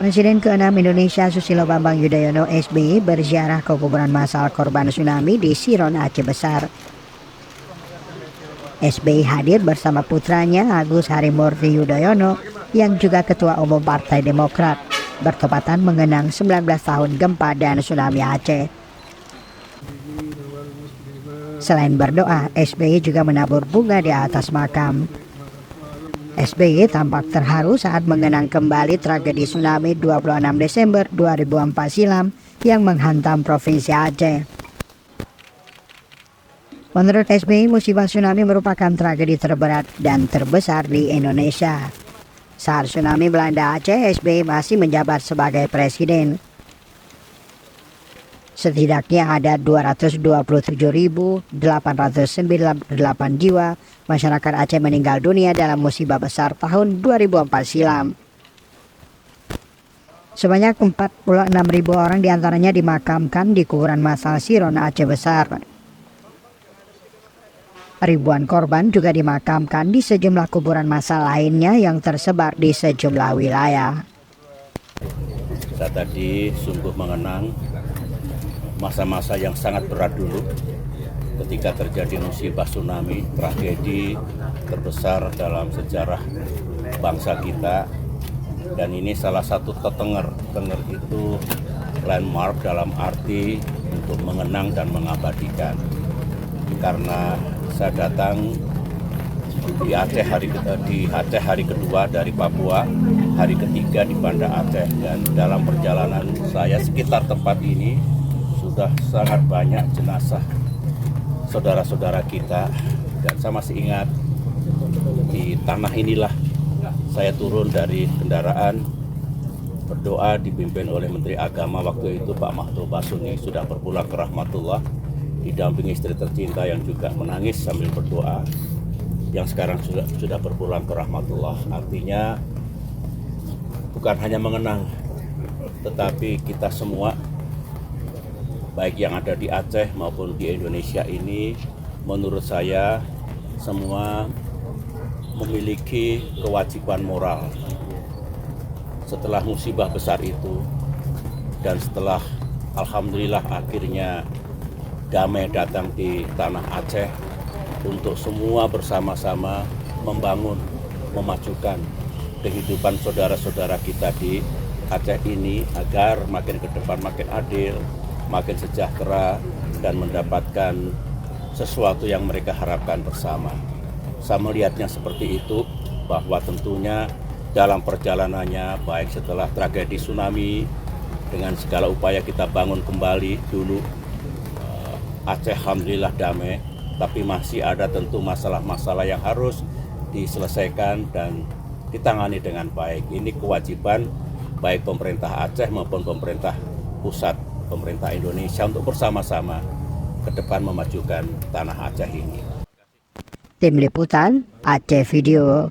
Presiden ke-6 Indonesia Susilo Bambang Yudhoyono (SBY) berziarah ke kuburan massal korban tsunami di Siron, Aceh Besar. SBY hadir bersama putranya Agus Harimurti Yudhoyono yang juga Ketua Umum Partai Demokrat, bertepatan mengenang 19 tahun gempa dan tsunami Aceh. Selain berdoa, SBY juga menabur bunga di atas makam. SBY tampak terharu saat mengenang kembali tragedi tsunami 26 Desember 2004 silam yang menghantam Provinsi Aceh. Menurut SBY, musibah tsunami merupakan tragedi terberat dan terbesar di Indonesia. Saat tsunami melanda Aceh, SBY masih menjabat sebagai presiden. Setidaknya ada 227.898 jiwa masyarakat Aceh meninggal dunia dalam musibah besar tahun 2004 silam. Sebanyak 46.000 orang diantaranya dimakamkan di kuburan massal Siron, Aceh Besar. Ribuan korban juga dimakamkan di sejumlah kuburan massal lainnya yang tersebar di sejumlah wilayah. Saya tadi sungguh mengenang masa-masa yang sangat berat dulu ketika terjadi musibah tsunami, tragedi terbesar dalam sejarah bangsa kita, dan ini salah satu tetenger itu landmark dalam arti untuk mengenang dan mengabadikan. Karena saya datang di Aceh hari kedua dari Papua, hari ketiga di Banda Aceh, dan dalam perjalanan saya sekitar tempat ini sudah sangat banyak jenazah saudara-saudara kita, dan saya masih ingat di tanah inilah saya turun dari kendaraan berdoa dipimpin oleh Menteri Agama waktu itu Pak Mahfud Basuni, sudah berpulang ke rahmatullah, didampingi istri tercinta yang juga menangis sambil berdoa, yang sekarang sudah berpulang ke rahmatullah. Artinya bukan hanya mengenang, tetapi kita semua baik yang ada di Aceh maupun di Indonesia ini, menurut saya semua memiliki kewajiban moral setelah musibah besar itu, dan setelah alhamdulillah akhirnya damai datang di tanah Aceh, untuk semua bersama-sama membangun, memajukan kehidupan saudara-saudara kita di Aceh ini agar makin ke depan makin adil, makin sejahtera, dan mendapatkan sesuatu yang mereka harapkan bersama. Saya melihatnya seperti itu, bahwa tentunya dalam perjalanannya, baik setelah tragedi tsunami, dengan segala upaya kita bangun kembali dulu, Aceh alhamdulillah damai, tapi masih ada tentu masalah-masalah yang harus diselesaikan dan ditangani dengan baik. Ini kewajiban baik pemerintah Aceh maupun pemerintah pusat, pemerintah Indonesia, untuk bersama-sama ke depan memajukan tanah Aceh ini. Tim Liputan Aceh Video.